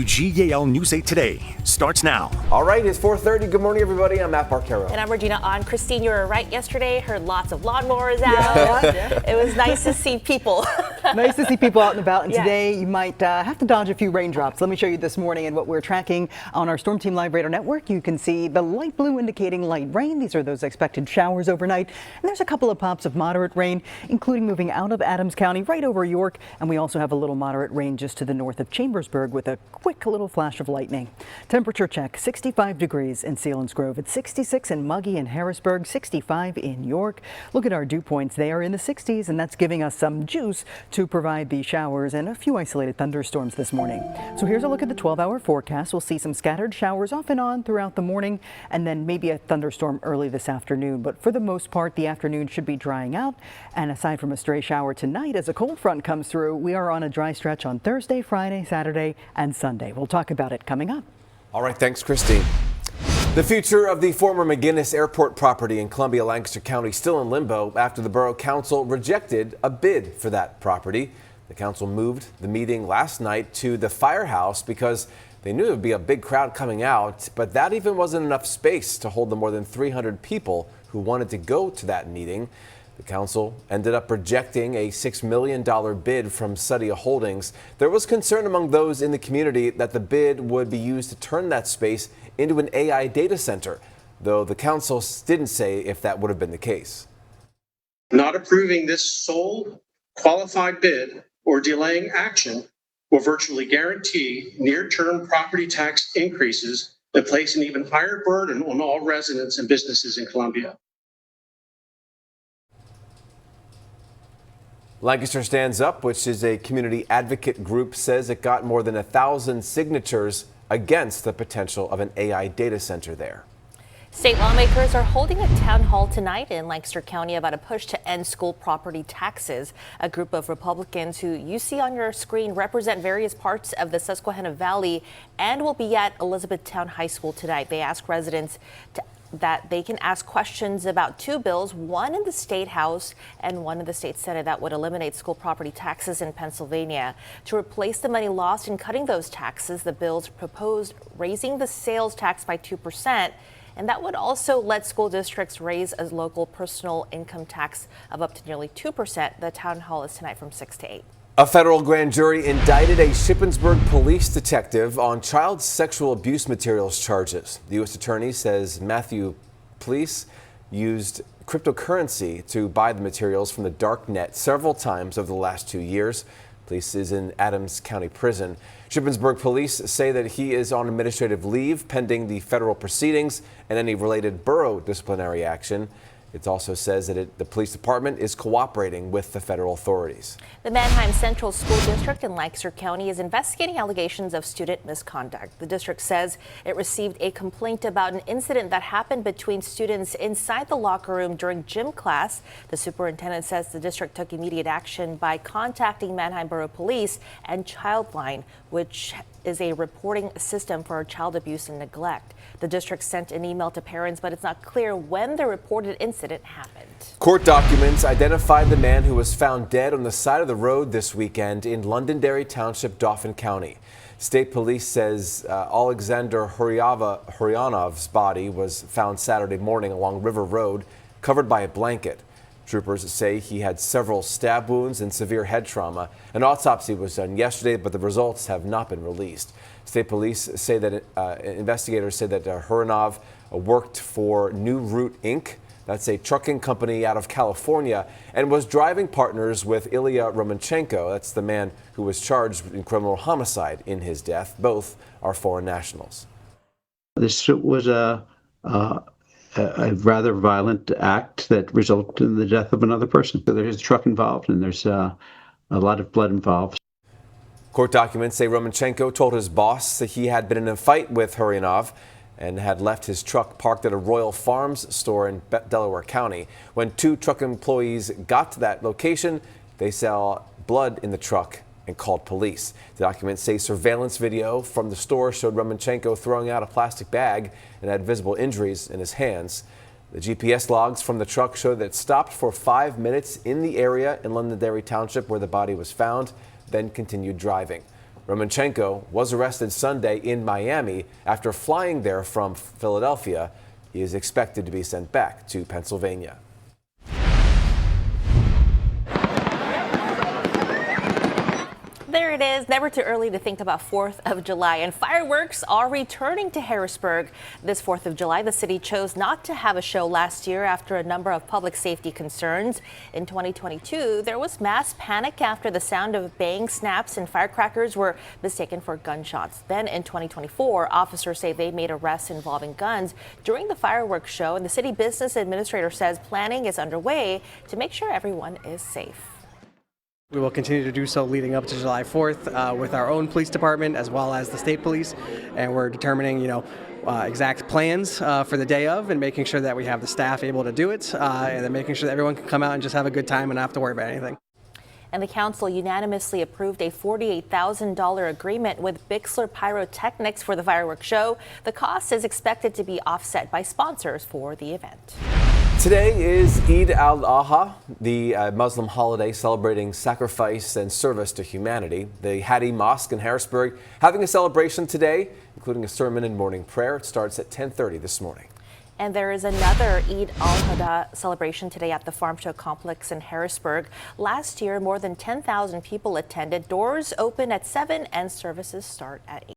WGAL News 8 Today starts now. All right, it's 4:30. Good morning, everybody. I'm Matt Barquero. And I'm Regina On. Christine, you were right yesterday. Heard lots of lawnmowers out. Yeah. It was nice to see people. Nice to see people out and about. And today you might have to dodge a few raindrops. Let me show you this morning and what we're tracking on our Storm Team Live Radar Network. You can see the light blue indicating light rain. These are those expected showers overnight. And there's a couple of pops of moderate rain, including moving out of Adams County right over York. And we also have a little moderate rain just to the north of Chambersburg with a quick little flash of lightning. Temperature check, 65 degrees in Selinsgrove. It's 66 in Muggy and Harrisburg, 65 in York. Look at our dew points. They are in the 60s, and that's giving us some juice to provide the showers and a few isolated thunderstorms this morning. So here's a look at the 12-hour forecast. We'll see some scattered showers off and on throughout the morning, and then maybe a thunderstorm early this afternoon. But for the most part, the afternoon should be drying out. And aside from a stray shower tonight, as a cold front comes through, we are on a dry stretch on Thursday, Friday, Saturday, and Sunday. We'll talk about it coming up. All right, thanks, Christine. The future of the former McGuinness Airport property in Columbia, Lancaster County still in limbo after the Borough Council rejected a bid for that property. The council moved the meeting last night to the firehouse because they knew there would be a big crowd coming out, but that even wasn't enough space to hold the more than 300 people who wanted to go to that meeting. The council ended up rejecting a $6 million bid from Sudia Holdings. There was concern among those in the community that the bid would be used to turn that space into an AI data center, though the council didn't say if that would have been the case. Not approving this sole qualified bid or delaying action will virtually guarantee near-term property tax increases that place an even higher burden on all residents and businesses in Columbia. Lancaster Stands Up, which is a community advocate group, says it got more than 1,000 signatures against the potential of an AI data center there. State lawmakers are holding a town hall tonight in Lancaster County about a push to end school property taxes. A group of Republicans who you see on your screen represent various parts of the Susquehanna Valley and will be at Elizabethtown High School tonight. They ask residents that they can ask questions about two bills, one in the State House and one in the State Senate, that would eliminate school property taxes in Pennsylvania. To replace the money lost in cutting those taxes, the bills proposed raising the sales tax by 2%. And that would also let school districts raise a local personal income tax of up to nearly 2%. The town hall is tonight from 6 to 8. A federal grand jury indicted a Shippensburg police detective on child sexual abuse materials charges. The U.S. attorney says Matthew Police used cryptocurrency to buy the materials from the dark net several times over the last 2 years. Police is in Adams County Prison. Shippensburg police say that he is on administrative leave pending the federal proceedings and any related borough disciplinary action. It also says that the police department is cooperating with the federal authorities. The Manheim Central School District in Lancaster County is investigating allegations of student misconduct. The district says it received a complaint about an incident that happened between students inside the locker room during gym class. The superintendent says the district took immediate action by contacting Manheim Borough Police and Childline, which is a reporting system for child abuse and neglect. The district sent an email to parents, but it's not clear when the reported incident happened. Court documents identified the man who was found dead on the side of the road this weekend in Londonderry Township, Dauphin County. State police says Alexander Huryanov's body was found Saturday morning along River Road, covered by a blanket. Troopers say he had several stab wounds and severe head trauma. An autopsy was done yesterday, but the results have not been released. State police say that investigators say that Huranov worked for New Route Inc. That's a trucking company out of California, and was driving partners with Ilya Romanchenko. That's the man who was charged in criminal homicide in his death. Both are foreign nationals. This was a rather violent act that resulted in the death of another person. So there's a truck involved, and there's a lot of blood involved. Court documents say Romanchenko told his boss that he had been in a fight with Huryanov and had left his truck parked at a Royal Farms store in Delaware County. When two truck employees got to that location, they saw blood in the truck and called police. The documents say surveillance video from the store showed Romanchenko throwing out a plastic bag and had visible injuries in his hands. The GPS logs from the truck show that it stopped for 5 minutes in the area in Londonderry Township where the body was found, then continued driving. Romanchenko was arrested Sunday in Miami after flying there from Philadelphia. He is expected to be sent back to Pennsylvania. There it is. Never too early to think about 4th of July, and fireworks are returning to Harrisburg. This 4th of July, the city chose not to have a show last year after a number of public safety concerns. In 2022, there was mass panic after the sound of bang snaps and firecrackers were mistaken for gunshots. Then in 2024, officers say they made arrests involving guns during the fireworks show, and the city business administrator says planning is underway to make sure everyone is safe. We will continue to do so leading up to July 4th with our own police department as well as the state police, and we're determining, exact plans for the day of and making sure that we have the staff able to do it, and then making sure that everyone can come out and just have a good time and not have to worry about anything. And the council unanimously approved a $48,000 agreement with Bixler Pyrotechnics for the fireworks show. The cost is expected to be offset by sponsors for the event. Today is Eid al-Adha, the Muslim holiday celebrating sacrifice and service to humanity. The Hadi Mosque in Harrisburg having a celebration today, including a sermon and morning prayer. It starts at 10:30 this morning. And there is another Eid al-Adha celebration today at the Farm Show Complex in Harrisburg. Last year, more than 10,000 people attended. Doors open at 7 and services start at 8.